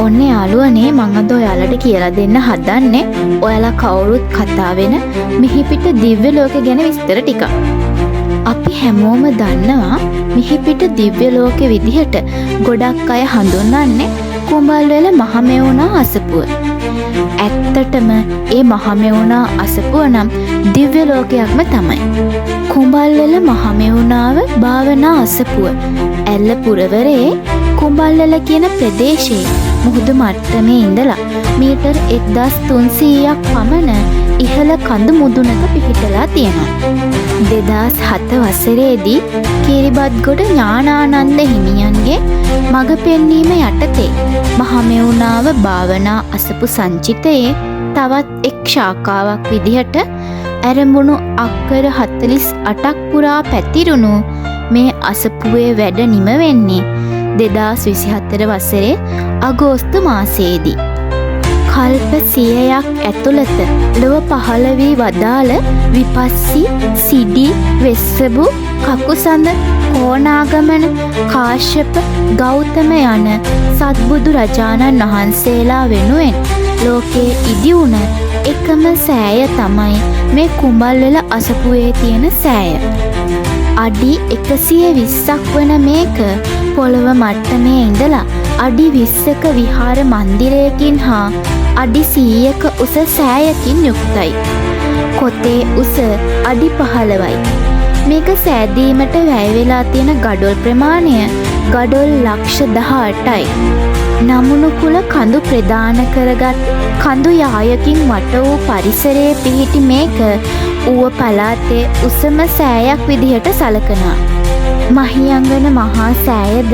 ඔන්න යාළුවනේ මං අද ඔයාලට කියලා දෙන්න හදන්නේ ඔයාලා කවුරුත් කතා වෙන මිහිපිට දිව්‍ය ලෝක ගැන විස්තර ටිකක්. අපි හැමෝම දන්නවා මිහිපිට දිව්‍ය ලෝකෙ විදිහට ගොඩක් අය හඳුන්වන්නේ කුඹල්වැල මහමෙවුනා අසපුව. ඇත්තටම ඒ මහමෙවුනා අසපුව නම් දිව්‍ය ලෝකයක්ම තමයි. කුඹල්වැල මහමෙවුනාව භාවනා අසපුව ඇල්ල පුරවරේ කුඹල්වැල කියන ප්‍රදේශයේ මුහුදු මට්ටමේ ඉඳලා මීටර් 1300ක් පමණ ඉහළ කඳු මුදුනක පිහිටලා තියෙනවා. 2007 වසරේදී කිරිබත්ගොඩ ඥානානන්ද හිමියන්ගේ මඟ පෙන්වීම යටතේ මහමෙවුනාව භාවනා අසපු සංචිතයේ තවත් එක් ශාඛාවක් විදිහට ඇරඹුණු අක්කර 48ක් පුරා පැතිරුණු මේ අසපුවේ වැඩ නිම වෙන්නේ 2024 වසරේ අගෝස්තු මාසයේදී. කල්ප 100ක් ඇතුළත ලොව පහළ වී වදාළ විපස්සී, සිඩි, වෙස්සබු, කකුසඳ, කෝණාගමන, කාශ්‍යප, ගෞතම යන සත්බුදු රජාණන් වහන්සේලා වෙනුවෙන් ලෝකයේ ඉදි වුණ එකම සෑය තමයි මේ කුඹල්වැල අසපුවේ තියෙන සෑය. අඩි 120ක් වන මේක පොළව මට්ටමේ ඉඳලා අඩි 20ක විහාර මන්දිරයකින් හා අඩි 100ක උස සෑයකින් යුක්තයි. කොතේ උස අඩි 15යි. මේක සෑදීමට වැය වෙලා තියෙන ගඩොල් ප්‍රමාණය ගඩොල් ලක්ෂ 18යි. නමුනුකුල කඳු ප්‍රදාන කරගත් කඳු යායකින් වට වූ පරිසරයේ පිහිටි මේක ඌව පළාතේ උසම සෑයක් විදිහට සලකනවා. මහියංගන මහා සෑයද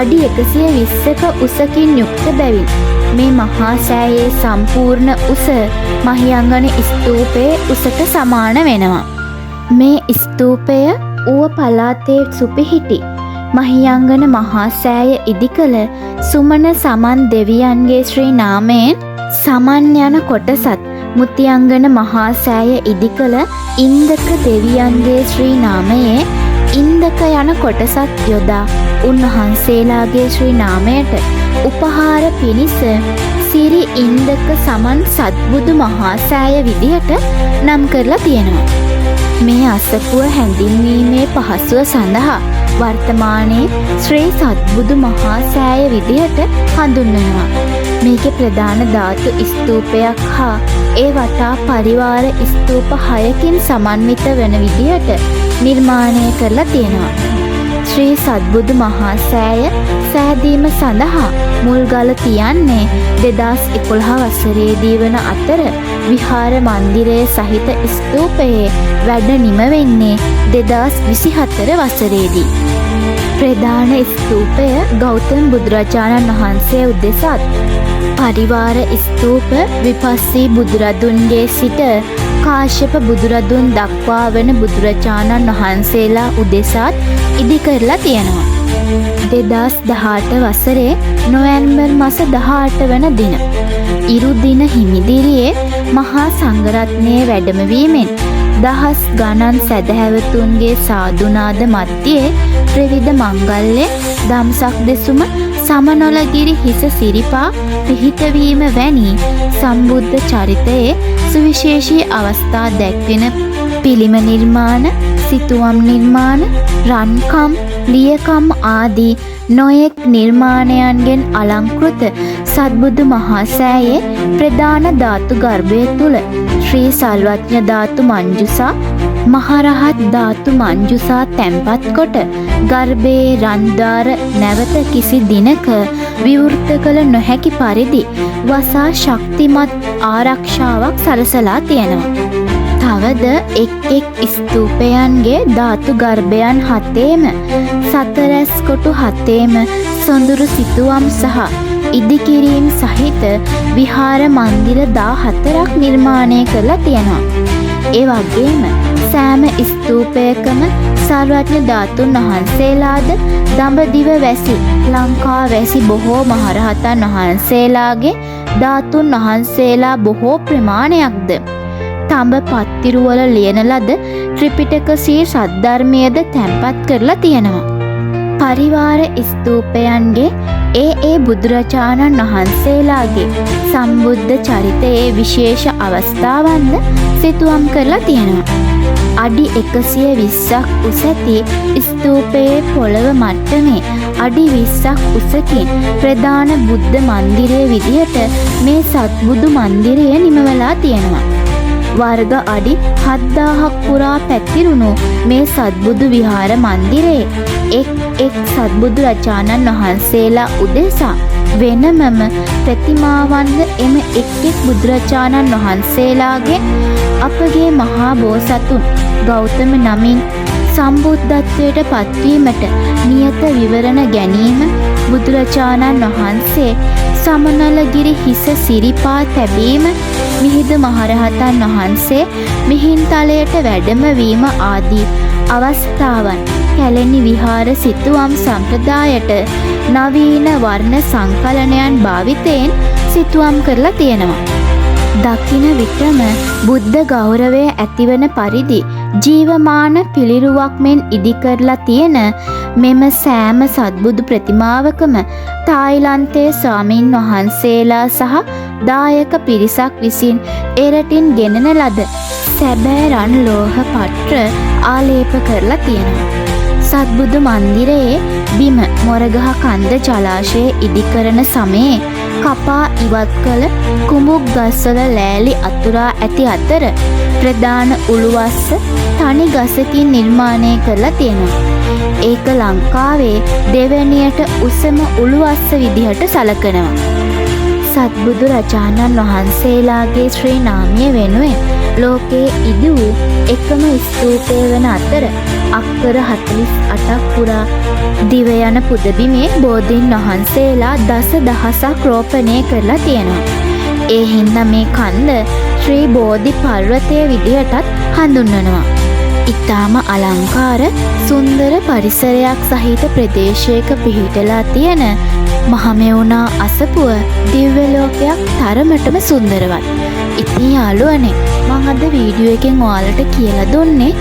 අඩි 120ක උසකින් යුක්ත බැවින් මේ මහා සෑයේ සම්පූර්ණ උස මහියංගන ස්තූපයේ උසට සමාන වෙනවා. මේ ස්තූපය ඌව පළාතේ සුපිහිටි මහියංගන මහා සෑය ඉදිකළ සුමන සමන් දෙවියන්ගේ ශ්‍රී නාමයෙන් සමන් යන කොටසත් මුතියංගන මහා සෑය ඉදිකළ ඉන්දක දෙවියන්ගේ ශ්‍රී නාමයේ ඉන්දක යන කොටසත් යොදා උන්වහන්සේලාගේ ශ්‍රී නාමයට උපහාර පිණිස සිරි ඉන්දක සමන් සත්බුදු මහා සෑය විදිහට නම් කරලා තියෙනවා. මේ අසපුව හැඳින්වීමේ පහසුව සඳහා වර්තමානයේ ශ්‍රී සත්බුදු මහා සෑය විදිහට හඳුන්වනවා. මේකේ ප්‍රධාන ධාතු ස්තූපයක් හා ඒ වටා පරිවාර ස්තූප 6කින් සමන්විත වන විදිහට නිර්මාණය කරලා තියෙනවා. ශ්‍රී සත්බුදු මහා සෑය සෑදීම සඳහා මුල්ගල තියන්නේ 2011 වසරේදී වන අතර විහාර මන්දිරයේ සහිත ස්තූපයේ වැඩ නිම වෙන්නේ 2024 වසරේදී. ප්‍රධාන ස්තූපය ගෞතම බුදුරජාණන් වහන්සේ උදෙසාත් පරිවාර ස්තූප විපස්සී බුදුරදුන්ගේ සිට කාශ්‍යප බුදුරදුන් දක්වා වන බුදුරජාණන් වහන්සේලා උදෙසාත් ඉදි කරලා තියෙනවා. 2018 වසරේ නොවැම්බර් මාස 18 වන දින ඉරු දින හිමිදිරියේ මහා සංඝරත්නයේ වැඩමවීමෙන් දහස් ගණන් සැදැහැවතුන්ගේ සාදුනාද මැද්දේ ත්‍රිවිධ මංගල්‍ය දම්සක් දෙසුම සමනොලගිරි හිස සිරිපා පිහිටවීම වැනි සම්බුද්ධ චරිතයේ සුවිශේෂී අවස්ථා දැක්වෙන පිළිම නිර්මාණ, සිතුවම් නිර්මාණ, රන්කම්, ලියකම් ආදී නොයෙක් නිර්මාණයන්ගෙන් අලංකෘත සත්බුදු මහා සෑයේ ප්‍රධාන ධාතු ගර්භය තුල ශ්‍රී සල්වඥ ධාතු මංජුසා, මහරහත් ධාතු මංජුසා තැන්පත් කොට ගර්භයේ රන්දාර නැවත කිසි දිනක විවෘත කළ නොහැකි පරිදි වසා ශක්තිමත් ආරක්ෂාවක් සලසලා තියෙනවා. තවද එක් එක් ස්තූපයන්ගේ ධාතු ගර්භයන් 7ේම සතරැස් කොටු 7ේම සොඳුරු සිතුවම් සහ ඉදිකිරීම් සහිත විහාර මන්දිර 14ක් නිර්මාණය කරලා තියෙනවා. ඒ වගේම සෑම ස්තූපයකම සර්වඥ ධාතුන් වහන්සේලාද දඹදිව වැසි ලංකා වැසි බොහෝ මහරහතන් වහන්සේලාගේ ධාතුන් වහන්සේලා බොහෝ ප්‍රමාණයක්ද තඹ පත්තිරුවල ලියන ලද ත්‍රිපිටක සී සද්ධර්මයේද තැන්පත් කරලා තියෙනවා. පරිවාර ස්තූපයන්ගේ ඒ බුදුරජාණන් වහන්සේලාගේ සම්බුද්ධ චරිතයේ විශේෂ අවස්ථාවන්ද සිතුවම් කරලා තියෙනවා. අඩි 120ක් උස ඇති ස්තූපයේ පොළව මට්ටමේ අඩි 20ක් උසකින් ප්‍රධාන බුද්ධ මන්දිරය විදියට මේ සත්බුදු මන්දිරය නිමවලා තියෙනවා. වර්ග අඩි 7000ක් පුරා පැතිරුණු මේ සත්බුදු විහාර මන්දිරයේ එක් සත්බුදු රජාණන් වහන්සේලා උදෙසා වෙනමම ප්‍රතිමාවන්ද එම එක් බුදුරජාණන් වහන්සේලාගේ අපගේ මහා බෝසතුන් ගෞතම නමින් සම්බුද්ධත්වයට පත්වීමට නියත විවරණ ගැනීම, බුදුරජාණන් වහන්සේ සමනලගිරි හිස සිරිපා තැබීම, මිහිඳු මහරහතන් වහන්සේ මිහින්තලයට වැඩමවීම ආදී අවස්ථාවන් කැලණි විහාර සිතුවම් සම්ප්‍රදායට නවීන වර්ණ සංකලනයන් භාවිතයෙන් සිතුවම් කරලා තියෙනවා. දකින විටම බුද්ධ ගෞරවය ඇතිවන පරිදි ජීවමාන පිළිරුවක් මෙන් ඉදිකරලා තියෙන මෙම සෑම සත්බුදු ප්‍රතිමාවකම තායිලන්තයේ ස්වාමීන් වහන්සේලා සහ දායක පිරිසක් විසින් එරටින් ගෙනෙන ලද සැබෑ රන් ලෝහ පට්‍ර ආලේප කරලා තියෙනවා. සත්බුදු මන්දිරයේ බිම මොරගහ කන්ද ජලාශය ඉදිකරන සමයේ කපා ඉවත් කළ කුඹුක් ගස්වල ලෑලි අතුරා ඇති අතර ප්‍රධාන උළුවස්ස තනි ගසකින් නිර්මාණය කරලා තියෙනවා. ඒක ලංකාවේ දෙවැනියට උසම උළුවස්ස විදිහට සලකනවා. සත්බුදු රජාණන් වහන්සේලාගේ ශ්‍රී නාමය වෙනුවෙන් ලෝකයේ ඉදි වූ එකම ස්තූපය වන අතර අක්කර 48ක් පුරා දිව යන පුදබිමේ බෝධීන් වහන්සේලා දස දහසක් රෝපණය කරලා තියෙනවා. ඒ හින්දා මේ කන්ද ශ්‍රී බෝධි පර්වතය විදිහටත් හඳුන්වනවා. ඊටාම අලංකාර සුන්දර පරිසරයක් සහිත ප්‍රදේශයක පිහිටලා තියෙන මහමෙවුනා අසපුව දිව්‍ය ලෝකයක් තරමටම සුන්දරවත්. ඉතින් යාළුවනේ, මම අද වීඩියෝ එකෙන් ඔයාලට කියලා දුන්නේ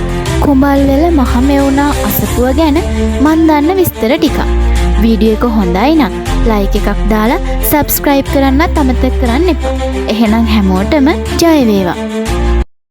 කුඹල්වැල මහමෙවුනා අසපුව ගැන මන් දන්න විස්තර ටිකක්. වීඩියෝ එක හොඳයි නම් ලයික් එකක් දාලා සබ්ස්ක්‍රයිබ් කරන්නත් අමතක කරන්න එපා. එහෙනම් හැමෝටම ජය වේවා.